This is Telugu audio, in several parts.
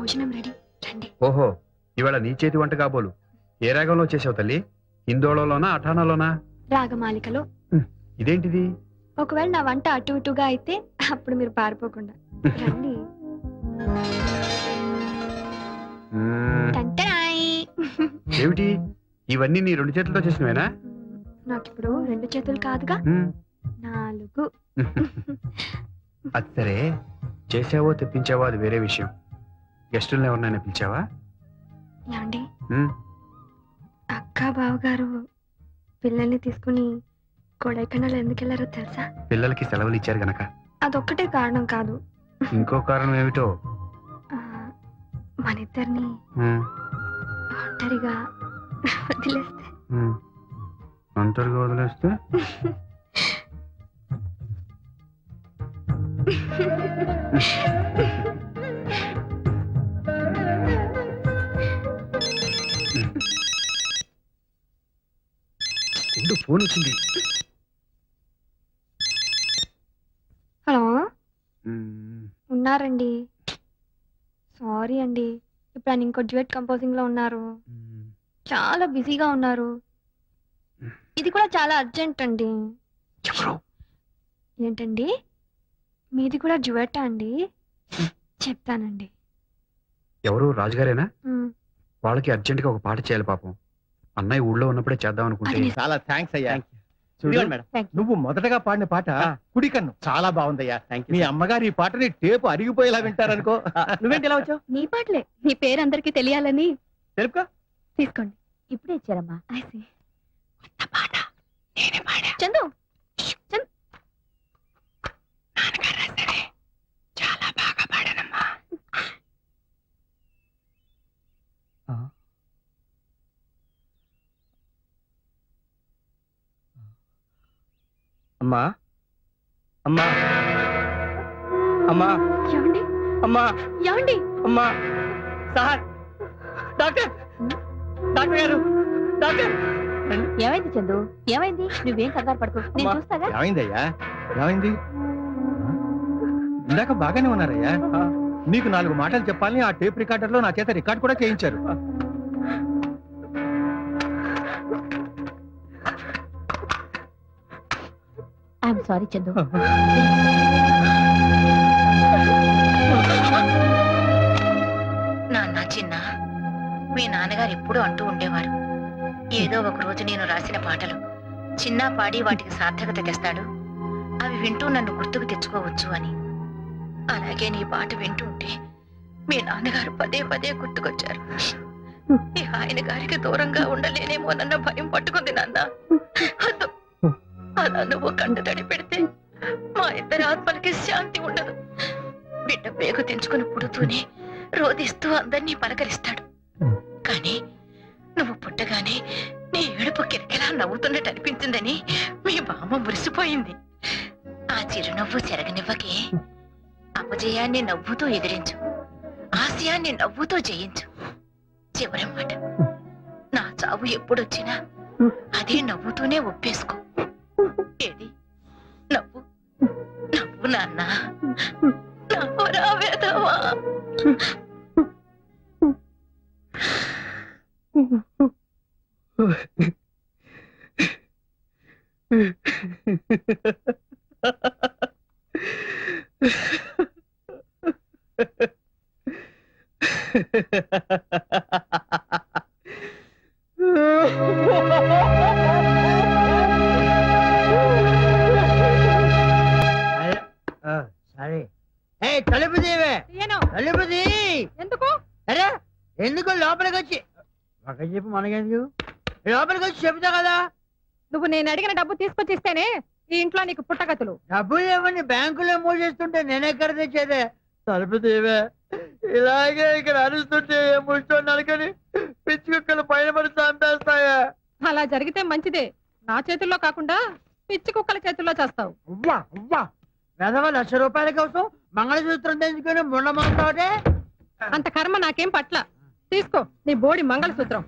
భోజనం రెడీ, రండి. ఓహో, ఇవాళ నీ చేతి వంట కాబోలు. ఏ రాగంలో చేసావు తల్లి? హిందోళలోనా అఠానాలోనా? రాగమాలికలో. ఇదేంటిది? ఒకవేళ నా వంట అటు ఇటుగా అయితే అప్పుడు మీరు పారిపోకుండా రండి. టంటరాయ్. ఏమిటి ఇవన్నీ నీ 2 చేతులతో చేసినవేనా? నాకిప్పుడు 2 చేతులు కాదుగా, 4. అది సరే, చేసావో తెప్పించావో అది వేరే విషయం. గెస్టులను ఎవరినైనా పిలిచావా? ఏమండి, అక్క బావగారు పిల్లల్ని తీసుకుని కొడైకెనాల్ ఎందుకు వెళ్ళారో తెలుసా? పిల్లలకి సెలవులు ఇచ్చారు గనక. అదొక్కటే కారణం కాదు, ఇంకో కారణం ఏమిటో? మనిద్దరిని ఒంటరిగా వదిలేస్తే. ఒంటరిగా వదిలేస్తే? ఫోన్ వచ్చింది. హలో, ఉన్నారండి? సారీ అండి, ఇప్పుడు ఆయన ఇంకో డ్యూయట్ కంపోజింగ్ లో ఉన్నారు, చాలా బిజీగా ఉన్నారు. ఇది కూడా చాలా అర్జెంట్ అండి. ఏంటండి, మీది కూడా డ్యూయట్ అండి? చెప్తానండి. ఎవరు? రాజుగారేనా? వాళ్ళకి అర్జెంట్ గా ఒక పాట చేయాలి పాపం. అన్నయ్య ఊళ్ళో ఉన్నప్పుడే చేద్దాం అనుకుంటే. చాలా థ్యాంక్స్ అయ్యా. నువ్వు మొదటగా పాడిన పాట కుడికన్ను చాలా బాగుందయ్యా. మీ అమ్మగారు ఈ పాటని టేపు అరిగిపోయేలా వింటారనుకో. నువ్వేంటి ఇలా వచ్చావు? నీ పాటలే, నీ పేరు అందరికి తెలియాలని. తెలుపుకో. తీసుకోండి. ఇప్పుడే ఇచ్చారమ్మా. చందు, చాలా బాగా పాడానమ్మా. అమ్మా అమ్మా అమ్మా ఏమండి? అమ్మా ఏమండి? అమ్మా సార్, డాక్టర్, డాక్టర్ గారు, డాక్టర్. ఏమైంది చందు? ఏమైంది? నువ్వేం కంగారు పడుకో, నేను చూస్తాగా. ఏమైందయ్యా? ఏమైంది? ఇందాక బాగానే ఉన్నారయ్యా. మీకు 4 మాటలు చెప్పాలని ఆ టేప్ రికార్డర్ లో నా చేత రికార్డ్ కూడా చేయించారు. I'm sorry Chandu. నాన్న, చిన్న, మీ నాన్నగారు ఎప్పుడూ అంటూ ఉండేవారు, ఏదో ఒక రోజు నేను రాసిన పాటలు చిన్న పాడి వాటికి సార్థకత తెస్తాడు, అవి వింటూ నన్ను గుర్తుకు తెచ్చుకోవచ్చు అని. అలాగే నీ పాట వింటూ ఉంటే మీ నాన్నగారు పదే పదే గుర్తుకొచ్చారు. ఆయన గారికి దూరంగా ఉండలేనేమోనన్న భయం పట్టుకుంది నాన్న. అలా నువ్వు కంట తడి పెడితే మా ఇద్దరి ఆత్మలకి శాంతి ఉండదు. బిడ్డ పేగు తెంచుకుని పుడుతూనే రోధిస్తూ అందరినీ పలకరిస్తాడు. కానీ నువ్వు పుట్టగానే నీ ఏడుపు కిరకిలా నవ్వుతున్నట్టు అనిపించిందని మీ బామ్మ మురిసిపోయింది. ఆ చిరునవ్వు చెరగనివ్వకే. అపజయాన్ని నవ్వుతూ ఎదిరించు, ఆశయాన్ని నవ్వుతూ జయించు. చివరి మాట, నా చావు ఎప్పుడొచ్చినా అదే నవ్వుతూనే ఒప్పేసుకో. ఏది? నవ్వు, నవ్వు నాన్న, నవ్వురా వేదవా. సరే, తలుపు తీవే. తలుపు తీ. ఎందుకు? అరే ఎందుకు? లోపలికి వచ్చి ఒక చెప్పు, మనకెందుకు? లోపలికి వచ్చి చెబుతా కదా. నువ్వు నేను అడిగిన డబ్బు తీసుకొచ్చిస్తేనే ఈ ఇంట్లో నీకు పుట్టగతులు. డబ్బులు ఇవ్వని బ్యాంకులో మూసేస్తుంటే నేనెక్కడ తెచ్చేదే? తలుపు తీవే. ఇలాగే ఇక్కడ అరుస్తుంటే ముష్టోన్నాను కానీ పిచ్చి కుక్కలు పైన పడి చంపేస్తాయా? అలా జరిగితే మంచిదే. నా చేతుల్లో కాకుండా పిచ్చి కుక్కల చేతుల్లో చేస్తావు. అవ్వా అవ్వా, వెధవ 1,00,000 రూపాయల కోసం మంగళసూత్రం తెంచుకొని ముండమంటావుటే. అంత కర్మ నాకేం పట్ల. తీసుకో నీ బోడి మంగళసూత్రం,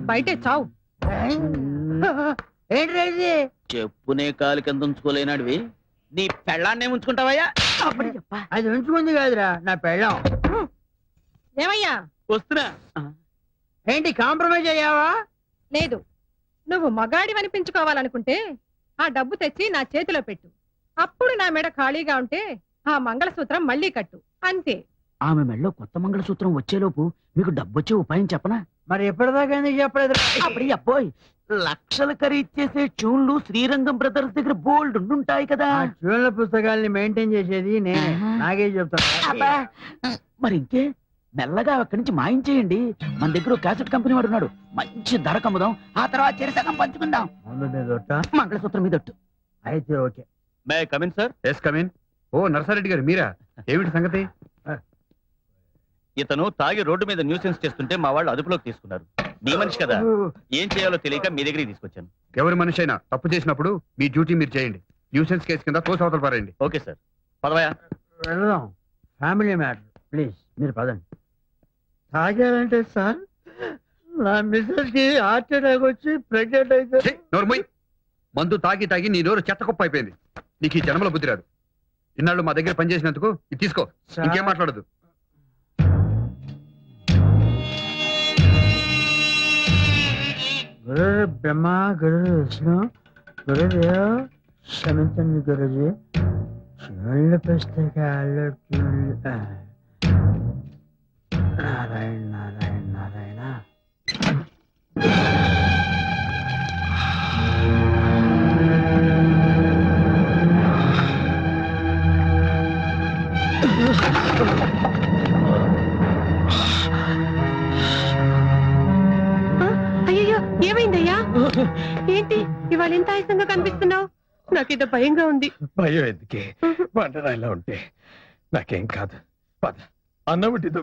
బయటే చావు. ఏంటి చెప్పునే కాలు కింద ఉంచుకోలేనాడివి నీ పెళ్ళాన్నే ఉంచుకుంటావయ్యా? అది ఉంచుకుంది కాదురా నా పెళ్ళం. ఏమయ్యా? వస్తున్నా. ఏంటి కాంప్రమైజ్ అయ్యావా? లేదు, నువ్వు మగాడి అనిపించుకోవాలనుకుంటే ఆ డబ్బు తెచ్చి నా చేతిలో పెట్టు. అప్పుడు నా మెడ ఖాళీగా ఉంటే ఆ మంగళసూత్రం మళ్ళీ కట్టు, అంతే. ఆమె మెడలో కొత్త మంగళసూత్రం వచ్చేలోపు మీకు డబ్బొచ్చే ఉపాయం చెప్పనా? మరి ఎప్పటిదాకా ఎందుకు చెప్పలేదు? అప్పుడు అబ్బోయ్, లక్షలు ఖరీదు చేసే ట్యూన్లు శ్రీరంగం బ్రదర్స్ దగ్గర బోల్డ్ ఉండుంటాయి కదా. ఆ ట్యూన్ల పుస్తకాల్ని మెయింటైన్ చేసేది నేనే. నాకే చెప్తాను. అబ్బా, మరి ఇంకే మెల్లగా అక్కడి నుంచి మాయించేయండి. మన దగ్గర ఒక క్యాసెట్ కంపెనీ వాడు ఉన్నాడు. మంచి ధర కమ్ముదాం, ఆ తర్వాత చెరిసగం పంచుకుందాం. ముందు మీద ఒట్ట. మంగళసూత్రం మీద ఒట్టు. అయితే okay. May come in sir. Yes come in. ఓ నర్సారెడ్డి గారు మీరా? ఏమిటి సంగతి? ఇతను తాగి రోడ్డు మీద న్యూసెన్స్ చేస్తుంటే మా వాళ్ళు అదుపులోకి తీసుకున్నారు. మీ మనిషి కదా, ఏం చేయాలో తెలియక మీ దగ్గరికి తీసుకొచ్చాను. ఎవరి మనిషి అయినా తప్పు చేసినప్పుడు మీ డ్యూటీ మీరు చేయండి. న్యూసెన్స్ కేసు కింద తోసవతలు పారేయండి. Okay sir, పదవయా. వెళ్దాం. Family matter. ప్లీజ్ మీరు పదండి. తాగారంటే సార్, నా మిస్సెస్ కి హార్ట్ అటాక్ వచ్చి ప్రెగ్నెంట్ అయితే. ఛీ, నోరు మూయ్. మందు తాగి తాగి నీ నోరు చెత్త కుప్ప అయిపోయింది. నీకు ఈ జన్మలో బుద్ధి రాదు. ఇన్నాళ్ళు మా దగ్గర పనిచేసినందుకు ఇది తీసుకో. ఇంకేం మాట్లాడదు. గురు బ్రహ్మ, గురు విష్ణు, గురుదేవ్ క్షమించండి గురుజీ. చూళ్ళు పుస్తకాలు నారాయణ నారాయణ నారాయణ. అయ్యో, ఏమైందయ్యా? ఏంటి ఇవాళ ఎంత ఆయాసంగా కనిపిస్తున్నావు? నాకేదో భయంగా ఉంది. భయం ఎందుకే? వంటరాయిలా ఉంటే నాకేం కాదు. పద, అన్నం వండిద్దు.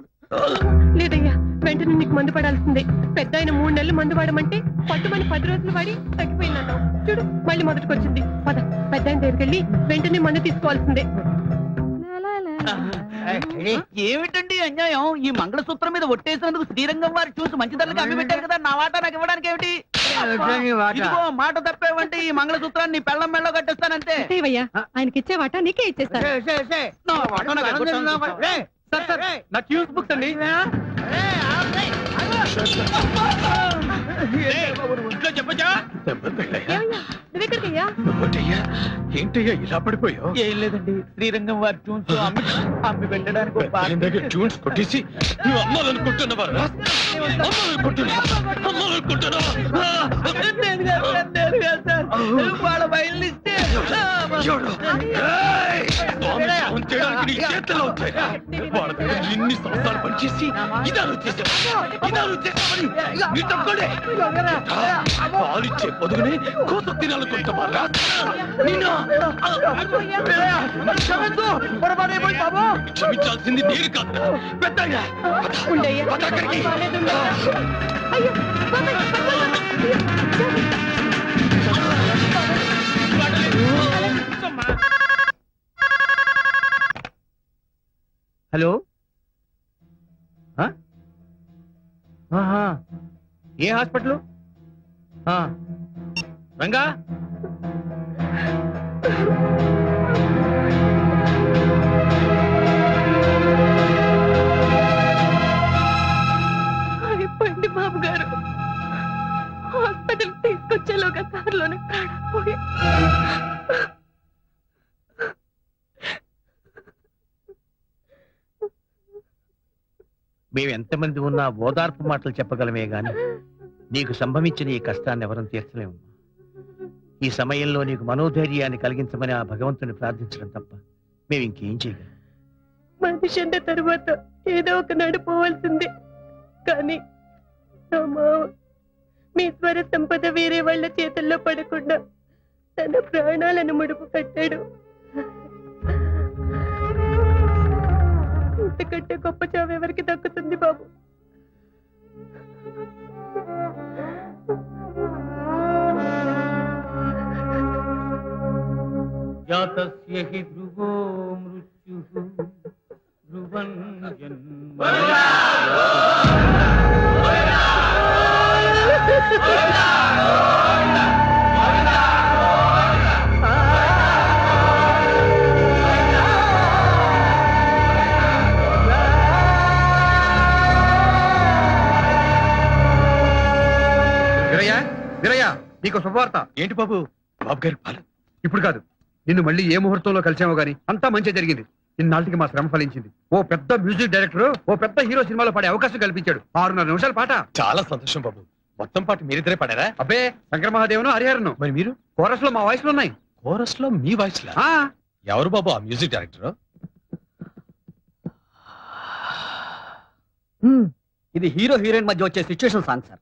లేదయ్యా, వెంటనే నీకు మందు పడాల్సిందే. పెద్ద ఆయన 3 నెలలు మందు వాడమంటే పట్టుమని 10 రోజులు వాడి తగ్గిపోయిందన్నావు. చూడు, మళ్ళీ మొదటికొచ్చింది. పద, పెద్ద ఆయన దగ్గరికి వెళ్ళి వెంటనే మందు తీసుకోవాల్సిందే. ఏమిటండి అన్యాయం? ఈ మంగళసూత్రం మీద ఒట్టేసినందుకు శ్రీరంగం వారు చూసి మంచి ధరలకు అమ్మి పెట్టారు కదా. నా వాటా నాకు ఇవ్వడానికి ఏమిటి? ఇదిగో మాట తప్పేవంటే ఈ మంగళసూత్రాన్ని పెళ్ళం మెళ్ళో కట్టేస్తానంతే. అయ్యా, ఆయనకి ఇచ్చే వాటా నీకే ఇచ్చేస్తాను. నా వాటా నాకు ఇవ్వడానికి. నా ట్యూన్స్ బుక్స్ అండి. ఏమయ్యా, నువ్వెక్కడికయ్యా? ఏంటయ్యా ఇలా పడిపోయావు? ఏం లేదండి, శ్రీరంగం వారి ట్యూన్స్ అమ్మి పెట్టడానికి ఒక బాగా ట్యూన్స్ కొట్టేసి నువ్వు అమ్మాలనుకుంటున్నావా? వాళ్ళ బయలుస్తే వాళ్ళ దగ్గర ఎన్ని సంవత్సరాలు పనిచేసి పాలిచ్చే పొదుగునే కోత తినాలనుకుంటావా? క్షమించాల్సింది నేను కాదు, పెద్దయ్యా. ఉండయ్యా, అయ్యో, హలో, ఏ హాస్పిటల్? రంగా, అయిపోయింది బాబు గారు. హాస్పిటల్ తీసుకొచ్చేలోగా కారులోనే కాడపోయి. మేము ఎంతమంది ఉన్నా ఓదార్పు మాటలు చెప్పగలమే గాని నీకు సంభవించిన ఈ కష్టాన్ని ఎవరూ తీర్చలేము. ఈ సమయంలో నీకు మనోధైర్యాన్ని కలిగించమని ఆ భగవంతుని ప్రార్థించడం తప్ప మేము ఇంకేం చేయగలం? మనిషి అన్న తర్వాత ఏదో ఒక నడిపోవాల్సిందే. కానీ నా మావ మీ స్వర సంపద వేరే వాళ్ళ చేతుల్లో పడకుండా తన ప్రాణాలను ముడుపు కట్టాడు. ఇంతకంటే గొప్ప చావు ఎవరికి దక్కుతుంది బాబు? జాతస్య హి ధ్రువో మృత్యుః ధ్రువం జన్మ. నీకు శుభవార్త. ఏంటి బాబు? బాబు గారి పాలు. ఇప్పుడు కాదు, నిన్ను మళ్ళీ ఏ ముహూర్తంలో కలిసామో గానీ అంతా మంచి జరిగింది. ఇన్నాళ్ళకి మా శ్రమ ఫలించింది. ఓ పెద్ద మ్యూజిక్ డైరెక్టర్ ఓ పెద్ద హీరో సినిమాలో పాడే అవకాశం కల్పించాడు. 6:30 నిమిషాల పాట. చాలా సంతోషం బాబు. మొత్తం పాటు మీరిద్దరే పాడారా? అబ్బే, శంకర మహాదేవను హరిహరను. మరి మీరు కోరస్ లో మా వాయిస్లు ఉన్నాయి. కోరస్ లో మీ వాయిస్ లా? ఆ ఎవరు బాబు ఆ మ్యూజిక్ డైరెక్టర్? ఇది హీరో హీరోయిన్ మధ్య వచ్చే సిచ్యువేషన్ సాంగ్ సార్.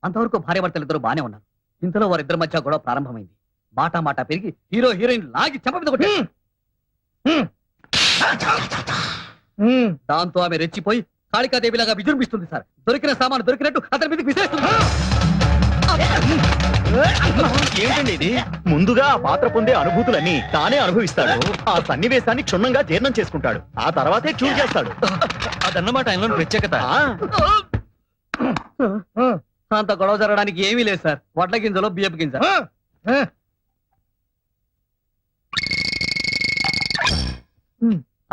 అంతవరకు భార్యాభర్తలు ఇద్దరు బానే ఉన్నారు. ఇంతలో వారిద్దరి మధ్య గొడవ ప్రారంభమైంది. మాట మాట పెరిగి హీరో హీరోయిన్ లాగి చెంప మీద కొట్టారు. దాంతో ఆమె రెచ్చిపోయి కాళికాదేవిలాగా విజృంభిస్తుంది సార్. దొరికిన సామాను దొరికినట్టు అతని మీదకి విసిరేస్తుంది. ఏంటండి ఇది? ముందుగా ఆ పాత్ర పొందే అనుభూతులన్నీ తానే అనుభవిస్తాడు. ఆ సన్నివేశాన్ని క్షుణ్ణంగా జీర్ణం చేసుకుంటాడు. ఆ తర్వాతే చూజ్ చేస్తాడు. అదన్నమాట ఆయనలో ప్రత్యేకత. అంత గొడవ జరగడానికి ఏమీ లేదు సార్. వడ్ల గింజలో బియ్యపు గింజ.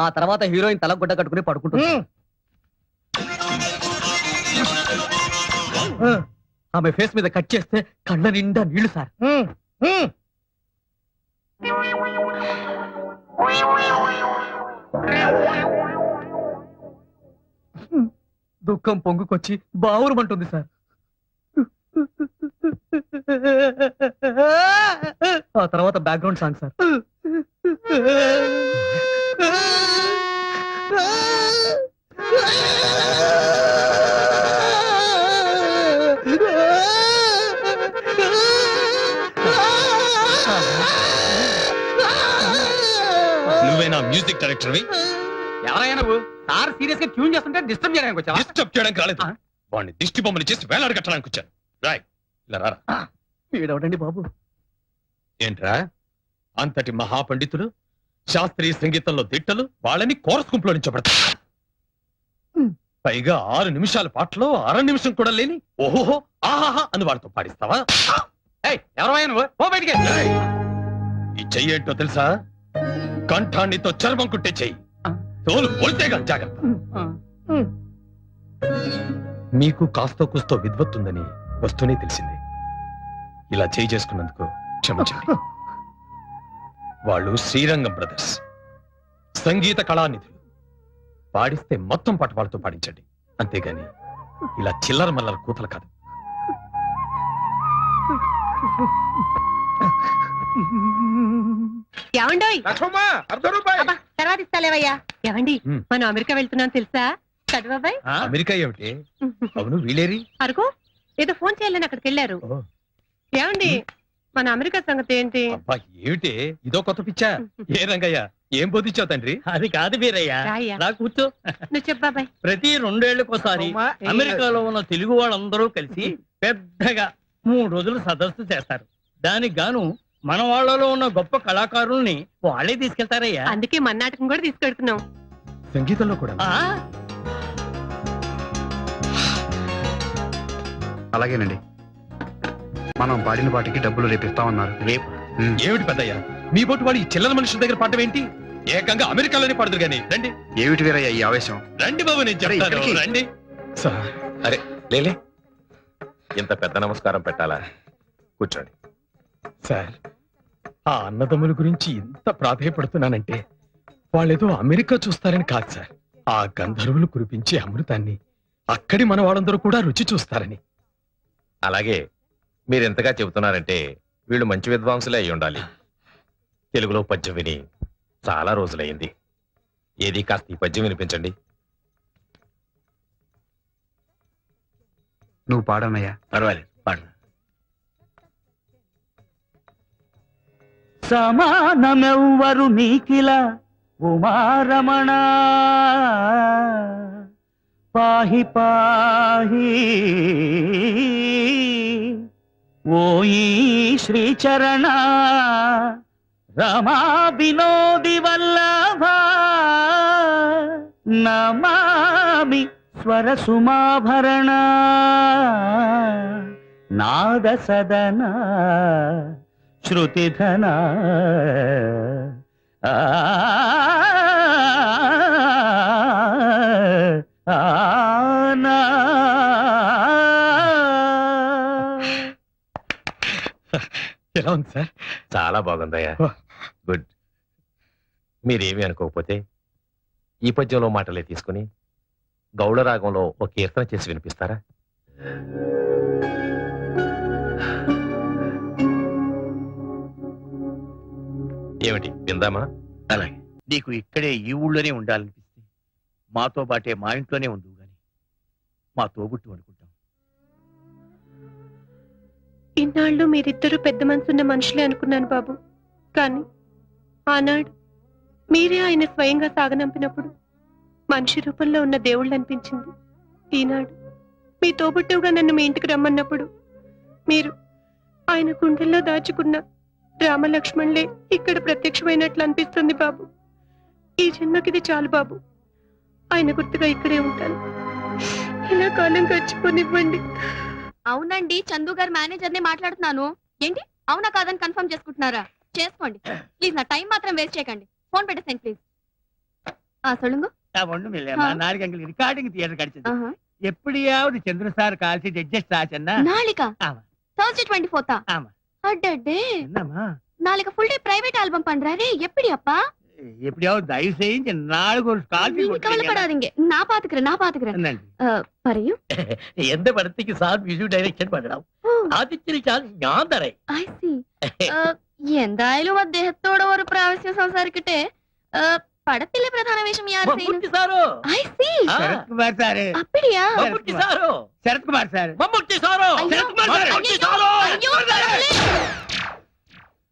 ఆ తర్వాత హీరోయిన్ తల గుడ్డ కట్టుకుని పడుకుంటుంది. ఆమె ఫేస్ మీద కట్ చేస్తే కళ్ళ నిండా నీళ్లు సార్. దుఃఖం పొంగుకొచ్చి బావురమంటుంది సార్. ఆ తర్వాత బ్యాక్గ్రౌండ్ సాంగ్ సార్. నువ్వేనా మ్యూజిక్ డైరెక్టర్వి? ఎవరైనా నువ్వు సార్ సీరియస్ గా ట్యూన్ చేస్తుంటే డిస్టర్బ్ చేయడానికి వచ్చావా? డిస్టర్బ్ చేయడానికి రాలేదు. వాడిని దిష్టి బొమ్మని చేసి వేలాడి కట్టడానికి వచ్చాను. రాయ్, ఇలా రారా. వీడవడండి బాబు. ఏంట్రా, అంతటి మహాపండితులు, శాస్త్రీయ సంగీతంలో దిట్టలు, వాళ్ళని కోరస్ గుంపులో నుంచబడతారు. పైగా 6 నిమిషాల పాటలో 1/2 నిమిషం కూడా లేని ఓహోహో ఆహాహా అని వాళ్ళతో పాడిస్తావా? ఎవరైనా నువ్వు పో బయటికి. ఈ చెయ్యి ఏంటో తెలుసా? కంఠాన్నితో చర్మం కుట్టే చెయ్యి. తోలు పోల్తేగా జాగ్రత్త. మీకు కాస్తో కూస్తో విద్వత్తుందని వస్తూనే తెలిసింది. ఇలా చేయి చేసుకున్నందుకు క్షమించండి. వాళ్ళు శ్రీరంగం బ్రదర్స్, సంగీత కళానిధులు. పాడిస్తే మొత్తం పాట వాళ్ళతో పాడించండి, అంతేగాని ఇలా చిల్లర మల్లర కూతలు కాదు. ఏమండోయ్? ₹1 తర్వాత ఇస్తాలేవయ్యా. ఏమండి, హ్మ్. మనం అమెరికా వెళ్తున్నాం తెలుసా? కదా బాబాయ్? అమెరికా ఏమిటి? అవును, వీలేరి? అరుకు ఏదో ఫోన్ చేయాలని అక్కడికి వెళ్ళారు. ఓ, ఏమండి, మన అమెరికా సంగతి ఏంటి? అబ్బా ఏమిటి ఇదో కొత్త పిచ్చా? ఏ రంగయ్య, ఏం బోధించావు తండ్రి? అది కాదు వీరయ్య. రాయ్యా, రా కూర్చో. నువ్వు చెప్పు బాబాయ్. ప్రతి 2 ఏళ్లకోసారి అమెరికాలో ఉన్న తెలుగు వాళ్ళందరూ కలిసి పెద్దగా 3 రోజులు సదస్సు చేస్తారు. దానికి గాను మన వాళ్ళలో ఉన్న గొప్ప కళాకారుల్ని వాళ్ళే తీసుకెళ్తారయ్యా. అందుకే మన నాటకం కూడా తీసుకెడుతున్నాం. సంగీతంలో కూడా ఆ, అలాగేనండి. మనం పాడిన పాటికి డబ్బులు రేపిస్తామన్నారు. రేపు ఏమిటి పెద్దయ్య, మీ బోటు వాడు ఈ చిల్లర మనుషుల దగ్గర పాడటం ఏంటి? ఏకంగా అమెరికాలోనే పాడదురు గాని. రండి ఏమిటి వీరయ్య ఈ ఆవేశం? రండి బాబు, నేను చెప్తాను. ఇక్కడికి. రండి. సార్, అరే లేలే, ఇంత పెద్ద నమస్కారం పెట్టాలా? కూర్చోండి. సార్, ఆ అన్నదమ్ముల గురించి ఇంత ప్రాధేయపడుతున్నానంటే వాళ్ళేదో అమెరికా చూస్తారని కాదు సార్. ఆ గంధర్వులు కురిపించే అమృతాన్ని అక్కడి మన వాళ్ళందరూ కూడా రుచి చూస్తారని. అలాగే మీరెంతగా చెబుతున్నారంటే వీళ్ళు మంచి విద్వాంసులే అయి ఉండాలి. తెలుగులో పద్యం విని చాలా రోజులైంది. ఏది కాస్త ఈ పద్యం వినిపించండి. నువ్వు పాడనయ్యా. పర్వాలేదు, పాడు. సమానమెవ్వరు నీకిల ఉమారమణ పాహి పాహి ఓయి శ్రీచరణ రమా వినోది వల్లభ నమామి స్వర సుమాభరణ నాద సదన శృతిధన ఎలా ఉంది సార్? చాలా బాగుందయ్యా. గుడ్. మీరేమీ అనుకోకపోతే ఈ పద్యంలో మాటలే తీసుకుని గౌళ రాగంలో ఒక కీర్తన చేసి వినిపిస్తారా? ఏమిటి విందామా? అలాగే. నీకు ఇక్కడే ఈ ఊళ్ళోనే ఉండాలనిపిస్తే మాతో పాటే మా ఇంట్లోనే ఉండు గాని మా తోబుట్టు అనుకుంటాం. ఇన్నాళ్ళు మీరిద్దరూ పెద్ద మనసున్న మనుషులే అనుకున్నాను బాబు. కానీ ఆనాడు మీరే ఆయన స్వయంగా సాగనంపినప్పుడు మనిషి రూపంలో ఉన్న దేవుళ్ళు అనిపించింది. ఈనాడు మీ తోబుట్టువుగా నన్ను మీ ఇంటికి రమ్మన్నప్పుడు మీరు ఆయన గుండెల్లో దాచుకున్న రామలక్ష్మణులే ఇక్కడ ప్రత్యక్షమైనట్లు అనిపిస్తుంది బాబు. ఈ జన్మకిది చాలు బాబు. ఆయన గుర్తుగా ఇక్కడే ఉంటాను. ఇలా కాలం గడిచిపోనివ్వండి. అవునండి, చందు గారు మేనేజర్ నే మాట్లాడుతున్నాను. ఏంటి అవునా కాదని కన్ఫర్మ్ చేసుకుంటున్నారా? చేసుకోండి ప్లీజ్. నా టైం మాత్రం వేస్ట్ చేయకండి. ఫోన్ పెట్టేసేయండి ప్లీజ్. சொல்லுங்க. ஒண்ணும் இல்லையம்மா, நாளைக்கு எங்களுக்கு ரெக்கார்டிங் தியேட்டர் கிடைச்சது. எப்படியாவது சந்திர சார் கால் ஷீட் அட்ஜஸ்ட் ஆச்சுன்னா. நாளைக்கா? ஆமா. Thursday 24th. ஆமா. அடடே, என்னம்மா நாளைக்கு ஃபுல் டே பிரைவேட் ஆல்பம் பண்றாரு. எப்படி அப்பா? எப்படியாவது தயவு செஞ்சு நாளைக்கு ஒரு கால் நீங்க கவலைப்படாதீங்க, நான் பாத்துக்கிறேன். പറയൂ. എന്റെ പടത്തേക്ക് സാർ മ്യൂസിക് ഡയറക്ഷൻ പടണം. ആദ്യത്തിൽ ഞാൻ തരാം. I see. എന്തായാലും അദ്ദേഹത്തോട് ഒരു പ്രാവശ്യം സംസാരിക്കട്ടെ. പടത്തിലെ പ്രധാന വേഷം യാർ മമ്മൂട്ടി സാറോ? I see. சரத்குமார் சார். அப்படியா? മമ്മൂട്ടി സാറോ? சரத்குமார் சார். മമ്മൂട്ടി സാറോ? சரத்குமார் சார். മമ്മൂട്ടി സാറോ? అయ్యో, కదలలే.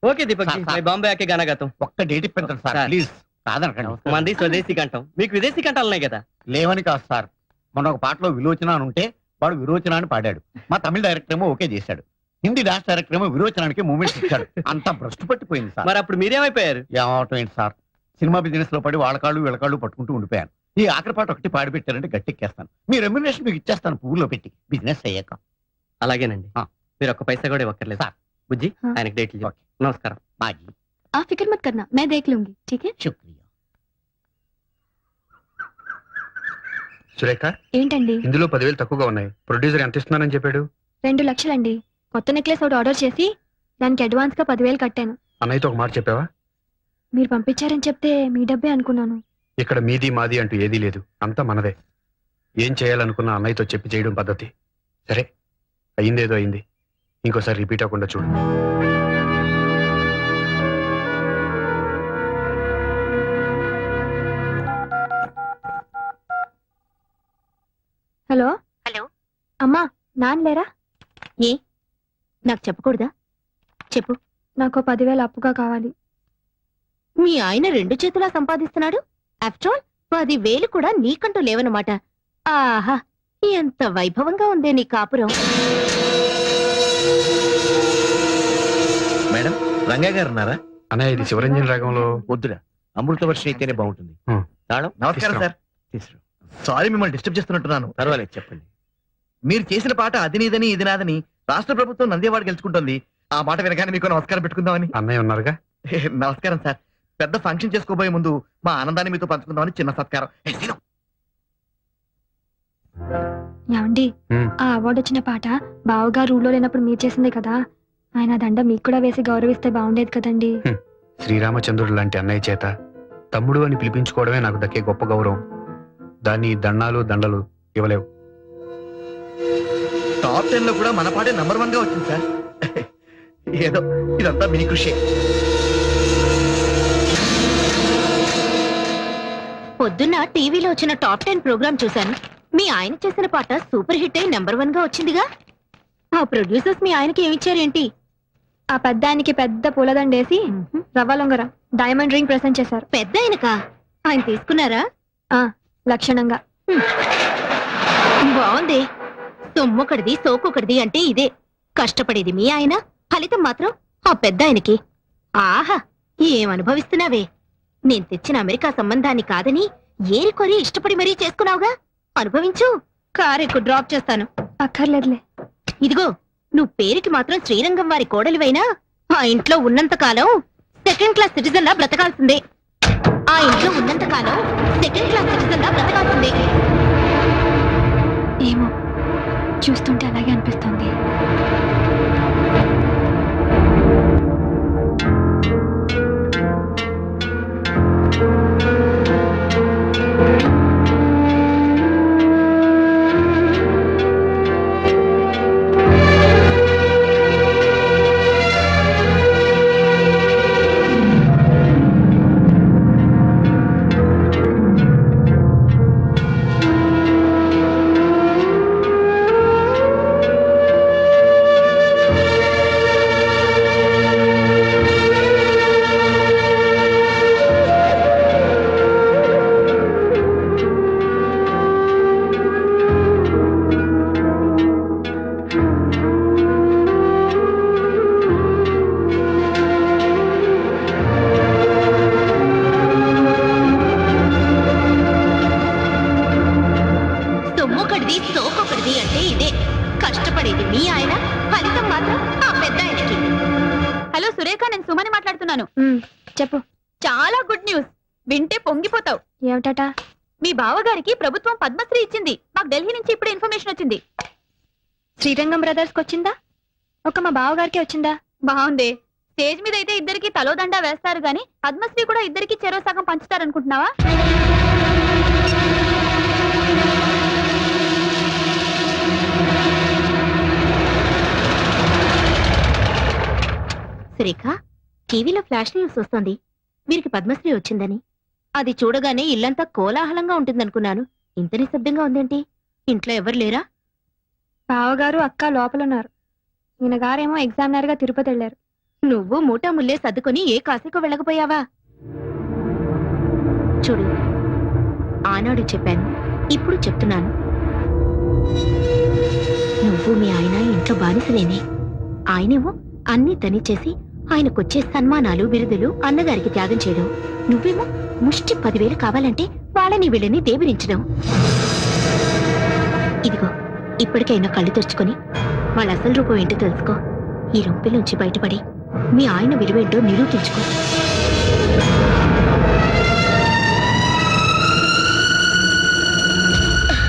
ఓకే దీపక్ జీ, मैं బాంబే ఆకే గానా గాతా हूं. ఒక్క డేట్ ఇప్పించండి సార్ ప్లీజ్. కాదనకండి. మంది స్వదేశీ కంఠం, మీకు విదేశీ కంఠాలు ఉన్నాయి కదా. లేవని కాదు సార్, మొన్న ఒక పాటలో విలోచన అని ఉంటే వాడు విరోచన అని పాడాడు. మా తమిళ డైరెక్టర్ ఏమో ఓకే చేశాడు. హిందీ డాన్స్ డైరెక్టర్ ఏమో విరోచనానికి మూమెంట్స్ ఇచ్చాడు. అంతా భ్రష్టు పట్టిపోయింది సార్. మరి అప్పుడు మీరేమైపోయారు? ఏమవటం ఏంటి సార్, సినిమా బిజినెస్ లో పడి వాళ్ళ కాళ్ళు వీళ్ళ కాళ్ళు పట్టుకుంటూ ఉండిపోయాను. ఈ ఆఖరి పాట ఒకటి పాడి పెట్టారంటే గట్టెక్కేస్తాను. మీ రెమ్యునరేషన్ మీకు ఇచ్చేస్తాను పువ్వులో పెట్టి, బిజినెస్ అయ్యాక. అలాగేనండి. మీరు ఒక్క పైసా కూడా ఇవ్వక్కర్లేదు సార్. బుజ్జి, ఆయనకి డేట్లు చెప్పు. నమస్కారం. బాజీ. आप फिक्र मत करना, मैं देख लूंगी. ठीक है? శుక్రియా. సురేఖ, ఏంటండి? ఇందులో 10,000 తక్కువగా ఉన్నాయి. ప్రొడ్యూసర్ ఎంత ఇస్తున్నానని చెప్పాడు? 2 లక్షలండి. కొత్త నెక్లెస్ ఒకటి ఆర్డర్ చేసి దానికి అడ్వాన్స్ గా 10,000 కట్టాను. అన్నయ్యతో ఒక మాట చెప్పావా? మీరు పంపించారని చెప్తే మీ డబ్బే అనుకున్నాను. ఇక్కడ మీది మాది అంటూ ఏదీ లేదు, అంతా మనదే. ఏం చేయాలనుకున్నా అన్నయ్యతో చెప్పి చేయడం పద్ధతి. సరే, అయిందేదో అయింది. ఇంకోసారి రిపీట్ అవ్వకుండా చూడు. హలో. హలో. అమ్మా, నాన్న లేరా? ఏ, నాకు చెప్పకూడదా? చెప్పు. నాకు 10,000 అప్పుగా కావాలి. మీ ఆయన 2 చేతులా సంపాదిస్తున్నాడు. ఆఫ్టర్ ఆల్ 10,000 కూడా నీకంటూ లేవనమాట. ఆహా, ఎంత వైభవంగా ఉందే నీ కాపురం. మేడం, రంగా గారు ఉన్నారా? అన్నయ్య, ఇది శివరంజన్ రాగంలో. వద్దురా, అమృత వర్షం అయితేనే బాగుంటుంది. హ్మ్. తాళం నమస్కారం సార్. తీసుకురా. సారీ మిమ్మల్ని డిస్టర్బ్ చేస్తున్నట్టున్నాను. పర్వాలేదు, చెప్పండి. మీరు చేసిన పాట అది నీదని ఇది నాదని రాష్ట్ర ప్రభుత్వం నందేవాడ గెలుచుకుంటుంది. ఆ మాట వినగానే మీకు నమస్కారం పెట్టుకుందామని. అన్నయ్య ఉన్నారుగా. నమస్కారం సార్. పెద్ద ఫంక్షన్ చేసుకోబోయే ముందు మా ఆనందాన్ని మీతో పంచుకుందామని చిన్న సత్కారం. ఏమండి, హ్మ్. ఆ అవార్డు వచ్చిన పాట బావగా రూల్లో లేనప్పుడు మీరు చేసిందే కదా. ఆయన దండ మీకు కూడా వేసి గౌరవిస్తే బాగుండేది కదండి. శ్రీరామచంద్రుడు లాంటి అన్నయ్య చేత తమ్ముడు అని పిలిపించుకోవడమే నాకు దక్కే గొప్ప గౌరవం. దాన్ని దండాలు దండలు ఇవ్వలేవు. టాప్ 10 లో కూడా మన పాటే నంబర్ 1 గా వచ్చింది సార్. ఏదో ఇదంతా మీ కృషి. పొద్దున్న టీవీలో వచ్చిన టాప్ 10 ప్రోగ్రామ్ చూశాను. మీ ఆయన చేసిన పాట సూపర్ హిట్ అయి నెంబర్ 1 గా వచ్చిందిగా. ఆ ప్రొడ్యూసర్స్ మీ ఆయనకి ఏమిచ్చారేంటి? ఆ పెద్ద ఆయనకి పెద్ద పూలదండేసి రవ్వ లొంగర డైమండ్ రింగ్ ప్రెసెంట్ చేశారు. పెద్ద ఆయనకా? ఆయన తీసుకున్నారా? లక్షణంగా. బాగుంది. సొమ్మొకటిది సోకొకటిది అంటే ఇదే. కష్టపడేది మీ ఆయన, ఫలితం మాత్రం ఆ పెద్ద ఆయనకి. ఆహా, ఏం అనుభవిస్తున్నావే. నేను తెచ్చిన అమెరికా సంబంధాన్ని కాదని ఏరికొరి ఇష్టపడి మరీ చేసుకున్నావుగా. అనుభవించు. కారెక్కు డ్రాప్ చేస్తాను. అక్కర్లేదులే. ఇదిగో, నువ్వు పేరుకి మాత్రం శ్రీరంగం వారి కోడలివైనా ఆ ఇంట్లో ఉన్నంత కాలం 2nd క్లాస్ సిటిజన్ లా బ్రతకాల్సిందే. ఆ ఇంట్లో ఉన్నంత కాలం 2nd క్లాస్ సిటిజన్ లా బ్రతకాల్సిందే. ఏమో, చూస్తుంటే అలాగే అనిపిస్తుంది. సొమ్మొకటిది సోకొకటిది అంటే ఇదే. కష్టపడేది మీ ఆయన, ఫలితం మాత్రం ఆ పెద్ద ఆయనకి. హలో సురేఖ, నేను సుమని మాట్లాడుతున్నాను. చెప్పు. చాలా గుడ్ న్యూస్, వింటే పొంగిపోతావు. ఏమిటట? మీ బావగారికి ప్రభుత్వం పద్మశ్రీ ఇచ్చింది. మాకు ఢిల్లీ నుంచి ఇప్పుడే ఇన్ఫర్మేషన్ వచ్చింది. శ్రీరంగం బ్రదర్స్ కి వచ్చిందా? ఒక మా బావగారికి వచ్చిందా? బాగుంది. స్టేజ్ మీద అయితే ఇద్దరికి తలోదండా వేస్తారు గాని పద్మశ్రీ కూడా ఇద్దరికి చెరో సగం పంచుతారనుకుంటున్నావా? సురేఖ, టీవీలో ఫ్లాష్ న్యూస్ వస్తుంది, వీరికి పద్మశ్రీ వచ్చిందని. అది చూడగానే ఇల్లంతా కోలాహలంగా ఉంటుందనుకున్నాను. ఇంత నిశ్శబ్దంగా ఉందేంటి? ఇంట్లో ఎవరు లేరా? బావగారు అక్క లోపలున్నారు. ఈయన గారేమో ఎగ్జామినర్ గా తిరుపతి వెళ్లారు. నువ్వు మూటా ముల్లే సర్దుకొని ఏ కాశీకు వెళ్ళకపోయావా? చూడు, ఆనాడు చెప్పాను, ఇప్పుడు చెప్తున్నాను. నువ్వు మీ ఆయన ఇంట్లో బానిసలేనే. ఆయనేమో అన్ని తనిచేసి ఆయనకొచ్చే సన్మానాలు, బిరుదులు అన్నగారికి త్యాగం చేయడం. నువ్వేమో ముష్టి 10,000 కావాలంటే వాళ్ళని వీళ్ళని దేబిరించడం. ఇదిగో, ఇప్పటికైనా కళ్ళు తెరుచుకొని వాళ్ళ అసలు రూపం ఏంటో తెలుసుకో. ఈ రొంపిలోంచి బయటపడి మీ ఆయన విలువేంటో నిరూపించుకో.